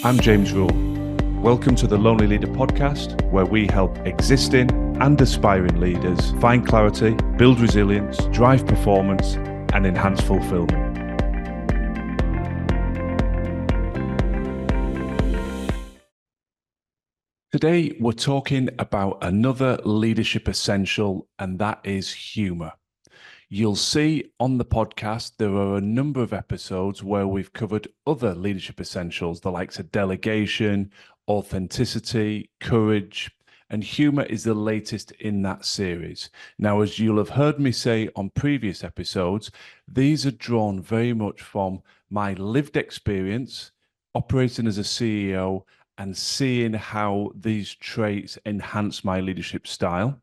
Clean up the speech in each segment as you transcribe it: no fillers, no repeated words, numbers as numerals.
I'm James Rule. Welcome to the Lonely Leader podcast, where we help existing and aspiring leaders find clarity, build resilience, drive performance, and enhance fulfillment. Today, we're talking about another leadership essential, and that is humour. You'll see on the podcast, there are a number of episodes where we've covered other leadership essentials, the likes of delegation, authenticity, courage, and humour is the latest in that series. Now, as you'll have heard me say on previous episodes, these are drawn very much from my lived experience operating as a CEO and seeing how these traits enhance my leadership style.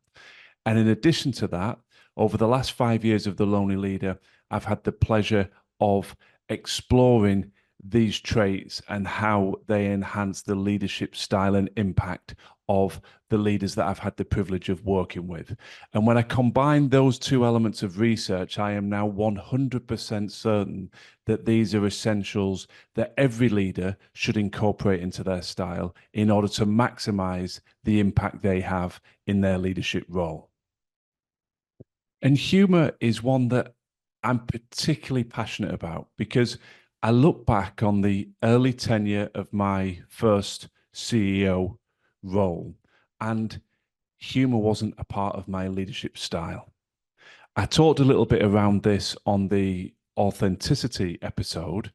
And in addition to that, over the last 5 years of The Lonely Leader, I've had the pleasure of exploring these traits and how they enhance the leadership style and impact of the leaders that I've had the privilege of working with. And when I combine those two elements of research, I am now 100% certain that these are essentials that every leader should incorporate into their style in order to maximize the impact they have in their leadership role. And humor is one that I'm particularly passionate about because I look back on the early tenure of my first CEO role, and humor wasn't a part of my leadership style. I talked a little bit around this on the authenticity episode,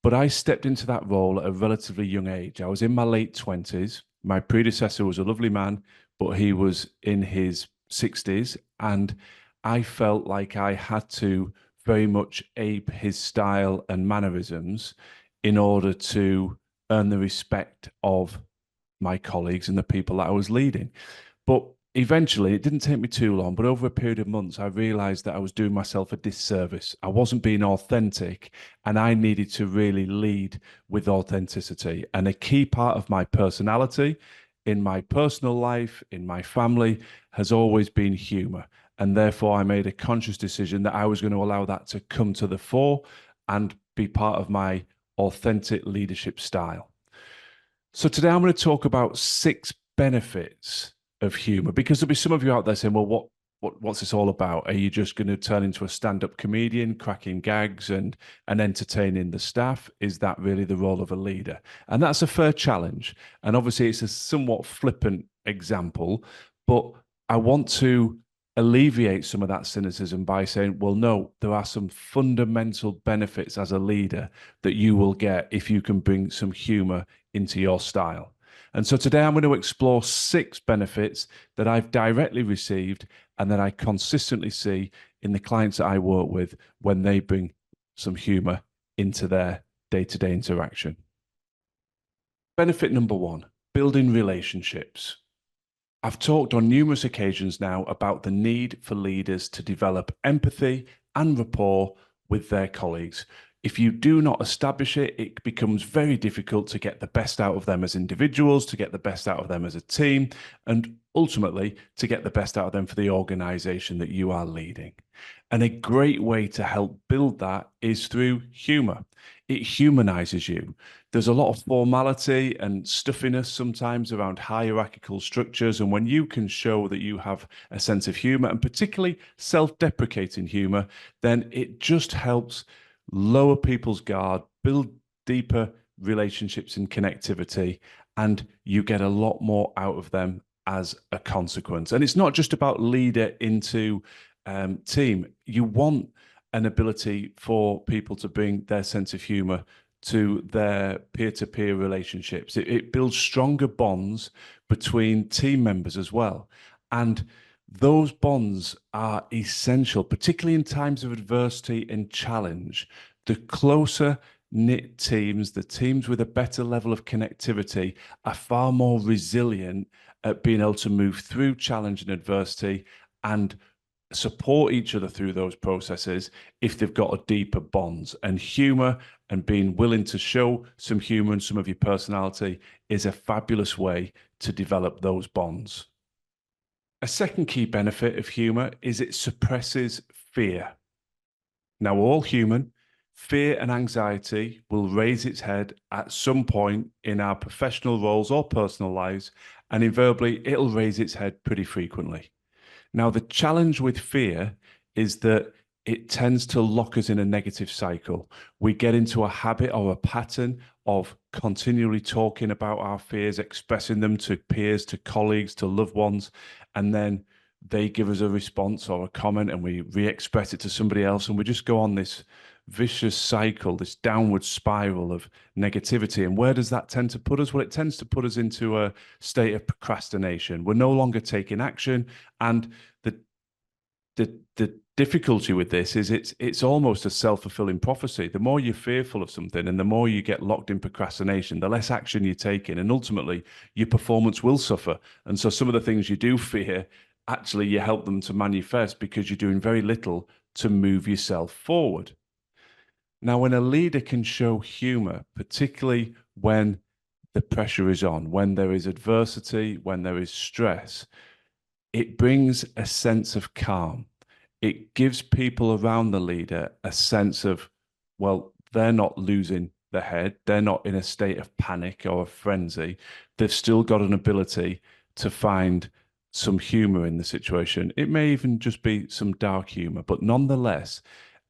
but I stepped into that role at a relatively young age. I was in my late 20s. My predecessor was a lovely man, but he was in his 60s, and I felt like I had to very much ape his style and mannerisms in order to earn the respect of my colleagues and the people that I was leading. But eventually, it didn't take me too long, but over a period of months, I realized that I was doing myself a disservice. I wasn't being authentic, and I needed to really lead with authenticity. And a key part of my personality, in my personal life, in my family, has always been humor. And therefore, I made a conscious decision that I was going to allow that to come to the fore and be part of my authentic leadership style. So today I'm going to talk about 6 benefits of humor, because there'll be some of you out there saying, well, what's this all about? Are you just going to turn into a stand-up comedian, cracking gags and entertaining the staff? Is that really the role of a leader? And that's a fair challenge. And obviously it's a somewhat flippant example, but I want to alleviate some of that cynicism by saying, well, no, there are some fundamental benefits as a leader that you will get if you can bring some humor into your style. And so today I'm going to explore 6 benefits that I've directly received and that I consistently see in the clients that I work with when they bring some humor into their day-to-day interaction. Benefit number 1, building relationships. I've talked on numerous occasions now about the need for leaders to develop empathy and rapport with their colleagues. If you do not establish it, it becomes very difficult to get the best out of them as individuals, to get the best out of them as a team, and ultimately to get the best out of them for the organization that you are leading. And a great way to help build that is through humor. It humanizes you. There's a lot of formality and stuffiness sometimes around hierarchical structures. And when you can show that you have a sense of humor, and particularly self-deprecating humor, then it just helps lower people's guard, build deeper relationships and connectivity, and you get a lot more out of them as a consequence. And it's not just about leader into team. You want an ability for people to bring their sense of humor to their peer-to-peer relationships. It builds stronger bonds between team members as well. And those bonds are essential, particularly in times of adversity and challenge. The closer knit teams, the teams with a better level of connectivity, are far more resilient at being able to move through challenge and adversity and support each other through those processes if they've got a deeper bonds. And humor and being willing to show some humor and some of your personality is a fabulous way to develop those bonds. A second key benefit of humor is it suppresses fear. Now, we're all human. Fear and anxiety will raise its head at some point in our professional roles or personal lives, and invariably it'll raise its head pretty frequently. Now, the challenge with fear is that it tends to lock us in a negative cycle. We get into a habit or a pattern of continually talking about our fears, expressing them to peers, to colleagues, to loved ones, and then they give us a response or a comment and we re-express it to somebody else, and we just go on this vicious cycle, this downward spiral of negativity. And where does that tend to put us? Well, it tends to put us into a state of procrastination. We're no longer taking action, and the difficulty with this is it's almost a self-fulfilling prophecy. The more you're fearful of something and the more you get locked in procrastination, the less action you're taking, and ultimately your performance will suffer. And so some of the things you do fear, actually you help them to manifest because you're doing very little to move yourself forward. Now, when a leader can show humor, particularly when the pressure is on, when there is adversity, when there is stress, it brings a sense of calm. It gives people around the leader a sense of, well, they're not losing their head. They're not in a state of panic or a frenzy. They've still got an ability to find some humor in the situation. It may even just be some dark humor, but nonetheless,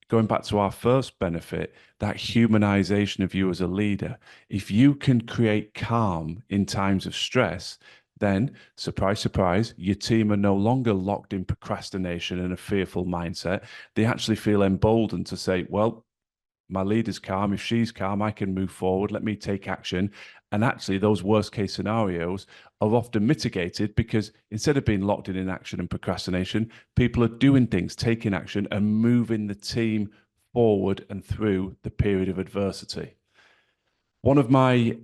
going back to our first benefit, that humanization of you as a leader, if you can create calm in times of stress, then, surprise, surprise, your team are no longer locked in procrastination and a fearful mindset. They actually feel emboldened to say, well, my leader's calm. If she's calm, I can move forward. Let me take action. And actually, those worst case scenarios are often mitigated because instead of being locked in inaction and procrastination, people are doing things, taking action, and moving the team forward and through the period of adversity. One of my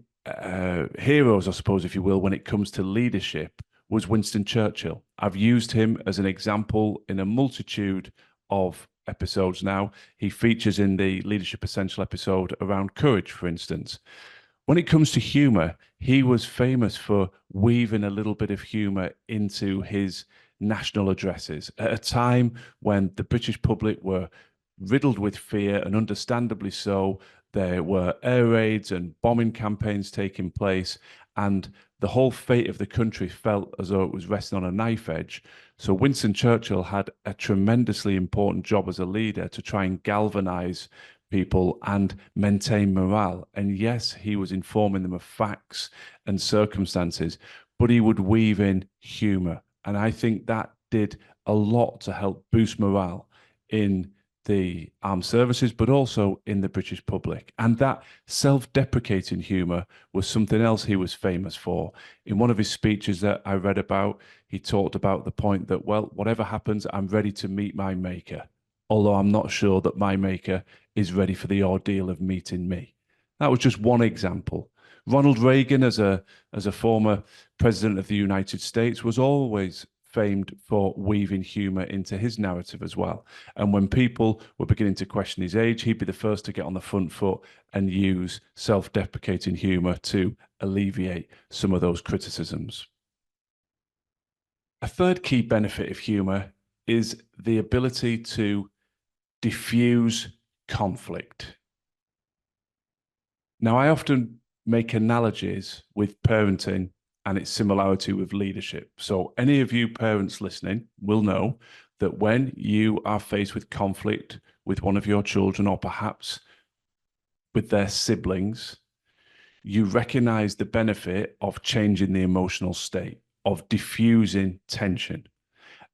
heroes, I suppose, if you will, when it comes to leadership was Winston Churchill. I've used him as an example in a multitude of episodes now. He features in the Leadership Essential episode around courage, for instance. When it comes to humor, he was famous for weaving a little bit of humor into his national addresses at a time when the British public were riddled with fear, and understandably so. There were air raids and bombing campaigns taking place, and the whole fate of the country felt as though it was resting on a knife edge. So Winston Churchill had a tremendously important job as a leader to try and galvanize people and maintain morale. And yes, he was informing them of facts and circumstances, but he would weave in humor. And I think that did a lot to help boost morale in the armed services, but also in the British public. And that self-deprecating humor was something else he was famous for. In one of his speeches that I read about, he talked about the point that, well, whatever happens, I'm ready to meet my maker, although I'm not sure that my maker is ready for the ordeal of meeting me. That was just one example. Ronald Reagan, as a former president of the United States, was always famed for weaving humor into his narrative as well. And when people were beginning to question his age, he'd be the first to get on the front foot and use self-deprecating humor to alleviate some of those criticisms. A third key benefit of humor is the ability to diffuse conflict. Now, I often make analogies with parenting and its similarity with leadership. So any of you parents listening will know that when you are faced with conflict with one of your children, or perhaps with their siblings, you recognize the benefit of changing the emotional state, of diffusing tension.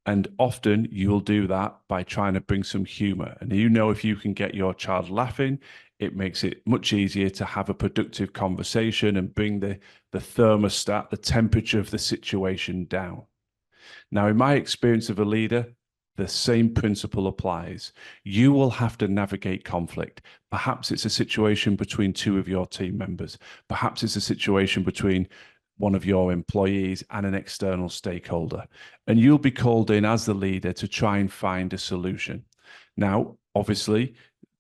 And often you'll do that by trying to bring some humor. And you know, if you can get your child laughing, it makes it much easier to have a productive conversation and bring the thermostat, the temperature of the situation down. Now, in my experience of a leader, the same principle applies. You will have to navigate conflict. Perhaps it's a situation between two of your team members. Perhaps it's a situation between one of your employees and an external stakeholder. And you'll be called in as the leader to try and find a solution. Now, obviously,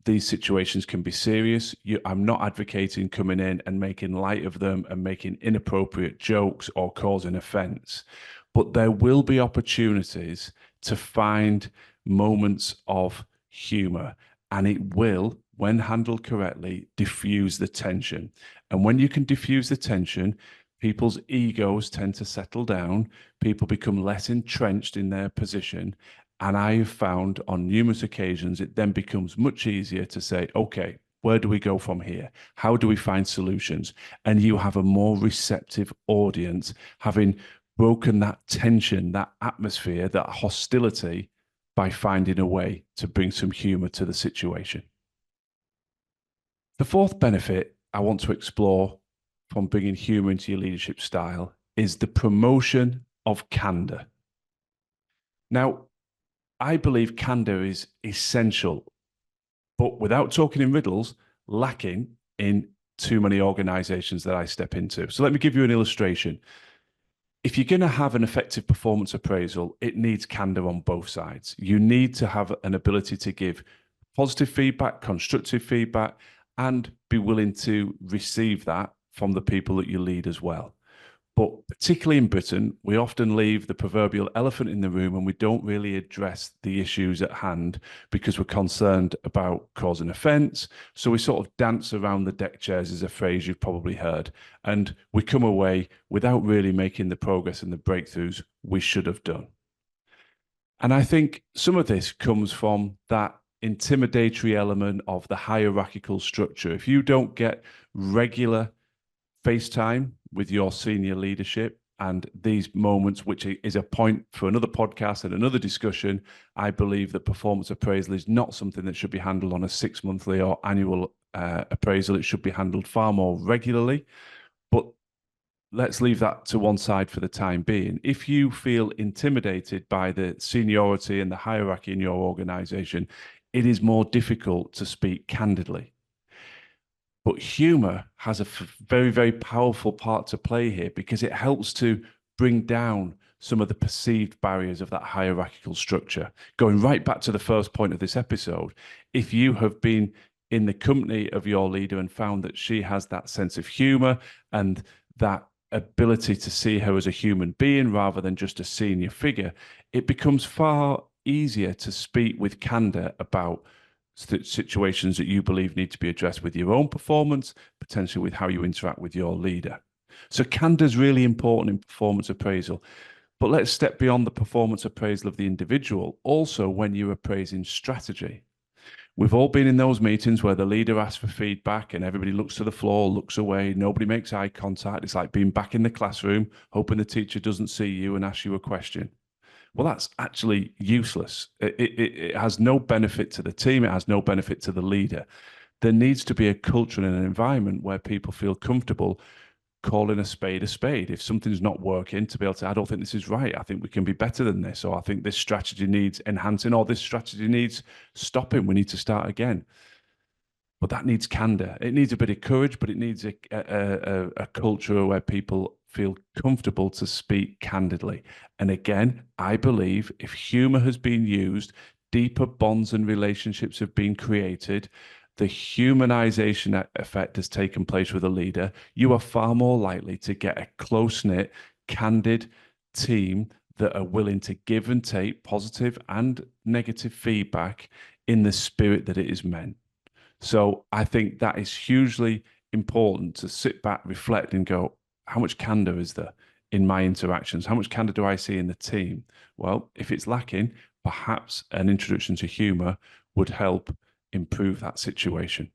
these situations can be serious. I'm not advocating coming in and making light of them and making inappropriate jokes or causing offense. But there will be opportunities to find moments of humor. And it will, when handled correctly, diffuse the tension. And when you can diffuse the tension, people's egos tend to settle down, people become less entrenched in their position. And I have found on numerous occasions, it then becomes much easier to say, okay, where do we go from here? How do we find solutions? And you have a more receptive audience, having broken that tension, that atmosphere, that hostility by finding a way to bring some humor to the situation. The fourth benefit I want to explore from bringing humor into your leadership style is the promotion of candor. Now, I believe candor is essential, but without talking in riddles, lacking in too many organizations that I step into. So let me give you an illustration. If you're going to have an effective performance appraisal, it needs candor on both sides. You need to have an ability to give positive feedback, constructive feedback, and be willing to receive that from the people that you lead as well. But particularly in Britain, we often leave the proverbial elephant in the room and we don't really address the issues at hand because we're concerned about causing offence. So we sort of dance around the deck chairs, is a phrase you've probably heard. And we come away without really making the progress and the breakthroughs we should have done. And I think some of this comes from that intimidatory element of the hierarchical structure. If you don't get regular FaceTime with your senior leadership and these moments, which is a point for another podcast and another discussion, I believe that performance appraisal is not something that should be handled on a 6-monthly or annual appraisal. It should be handled far more regularly. But let's leave that to one side for the time being. If you feel intimidated by the seniority and the hierarchy in your organization, it is more difficult to speak candidly. But humor has a very, very powerful part to play here because it helps to bring down some of the perceived barriers of that hierarchical structure. Going right back to the first point of this episode, if you have been in the company of your leader and found that she has that sense of humor and that ability to see her as a human being rather than just a senior figure, it becomes far easier to speak with candor about situations that you believe need to be addressed with your own performance, potentially with how you interact with your leader. So candor is really important in performance appraisal. But let's step beyond the performance appraisal of the individual, also when you're appraising strategy. We've all been in those meetings where the leader asks for feedback and everybody looks to the floor, looks away, nobody makes eye contact. It's like being back in the classroom, hoping the teacher doesn't see you and ask you a question. Well, that's actually useless. It has no benefit to the team. It has no benefit to the leader. There needs to be a culture and an environment where people feel comfortable calling a spade a spade. If something's not working, to be able to, I don't think this is right. I think we can be better than this. Or I think this strategy needs enhancing, or this strategy needs stopping. We need to start again. But that needs candor. It needs a bit of courage, but it needs a culture where people feel comfortable to speak candidly. And again, I believe if humor has been used, deeper bonds and relationships have been created, the humanization effect has taken place with a leader, you are far more likely to get a close-knit, candid team that are willing to give and take positive and negative feedback in the spirit that it is meant. So I think that is hugely important to sit back, reflect, and go, how much candor is there in my interactions? How much candor do I see in the team? Well, if it's lacking, perhaps an introduction to humor would help improve that situation.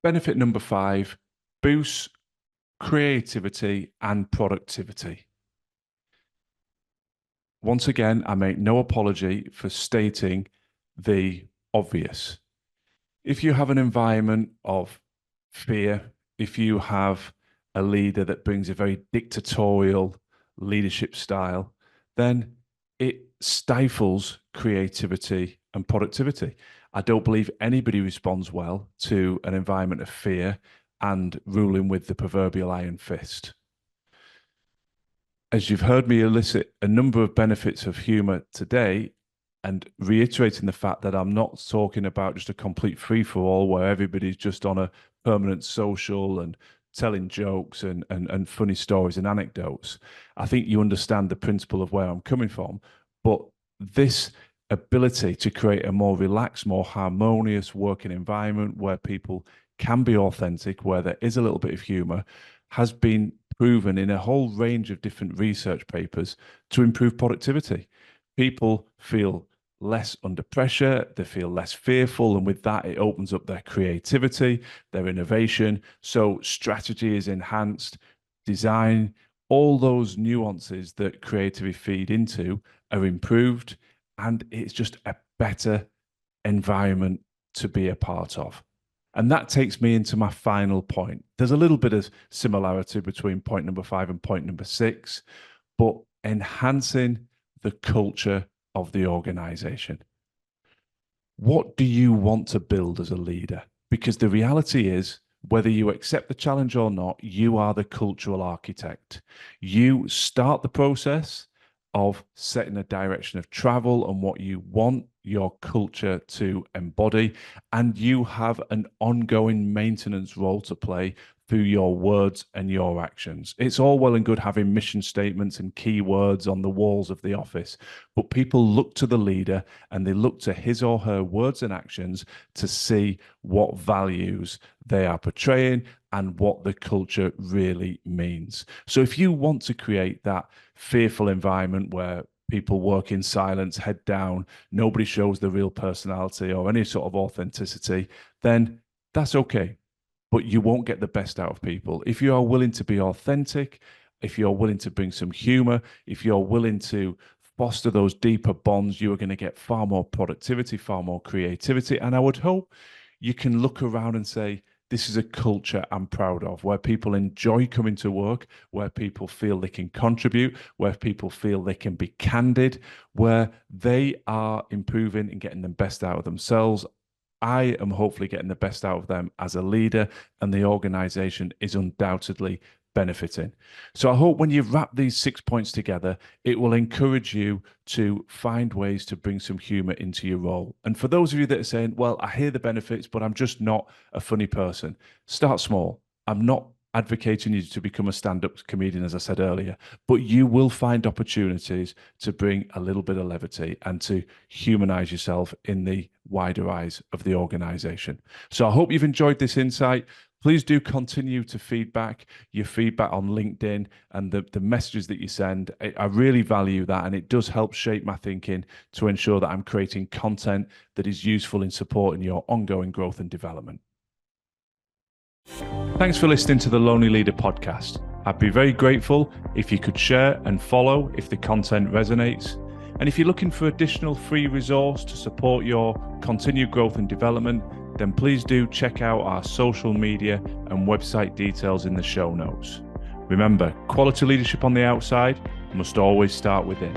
Benefit number 5, boosts creativity and productivity. Once again, I make no apology for stating the obvious. If you have an environment of fear, if you have a leader that brings a very dictatorial leadership style, then it stifles creativity and productivity. I don't believe anybody responds well to an environment of fear and ruling with the proverbial iron fist. As you've heard me elicit a number of benefits of humor today, and reiterating the fact that I'm not talking about just a complete free-for-all where everybody's just on a permanent social and telling jokes and funny stories and anecdotes. I think you understand the principle of where I'm coming from. But this ability to create a more relaxed, more harmonious working environment where people can be authentic, where there is a little bit of humor, has been proven in a whole range of different research papers to improve productivity. People feel less under pressure, they feel less fearful, and with that, it opens up their creativity, their innovation. So, strategy is enhanced, design, all those nuances that creativity feed into are improved, and it's just a better environment to be a part of. And that takes me into my final point. There's a little bit of similarity between point number 5 and point number 6, but enhancing the culture of the organization. What do you want to build as a leader? Because the reality is, whether you accept the challenge or not, you are the cultural architect. You start the process of setting a direction of travel and what you want your culture to embody, and you have an ongoing maintenance role to play through your words and your actions. It's all well and good having mission statements and keywords on the walls of the office, but people look to the leader and they look to his or her words and actions to see what values they are portraying and what the culture really means. So if you want to create that fearful environment where people work in silence, head down, nobody shows the real personality or any sort of authenticity, then that's okay. But you won't get the best out of people. If you are willing to be authentic, if you're willing to bring some humor, if you're willing to foster those deeper bonds, you are going to get far more productivity, far more creativity. And I would hope you can look around and say, this is a culture I'm proud of, where people enjoy coming to work, where people feel they can contribute, where people feel they can be candid, where they are improving and getting the best out of themselves. I am hopefully getting the best out of them as a leader, and the organization is undoubtedly benefiting. So I hope when you wrap these 6 points together, it will encourage you to find ways to bring some humor into your role. And for those of you that are saying, well, I hear the benefits, but I'm just not a funny person, start small. I'm not advocating you to become a stand-up comedian, as I said earlier, but you will find opportunities to bring a little bit of levity and to humanize yourself in the wider eyes of the organization. So I hope you've enjoyed this insight. Please do continue to your feedback on LinkedIn and the messages that you send. I really value that, and it does help shape my thinking to ensure that I'm creating content that is useful in supporting your ongoing growth and development. Thanks for listening to the Lonely Leader podcast. I'd be very grateful if you could share and follow if the content resonates. And if you're looking for additional free resource to support your continued growth and development, then please do check out our social media and website details in the show notes. Remember, quality leadership on the outside must always start within.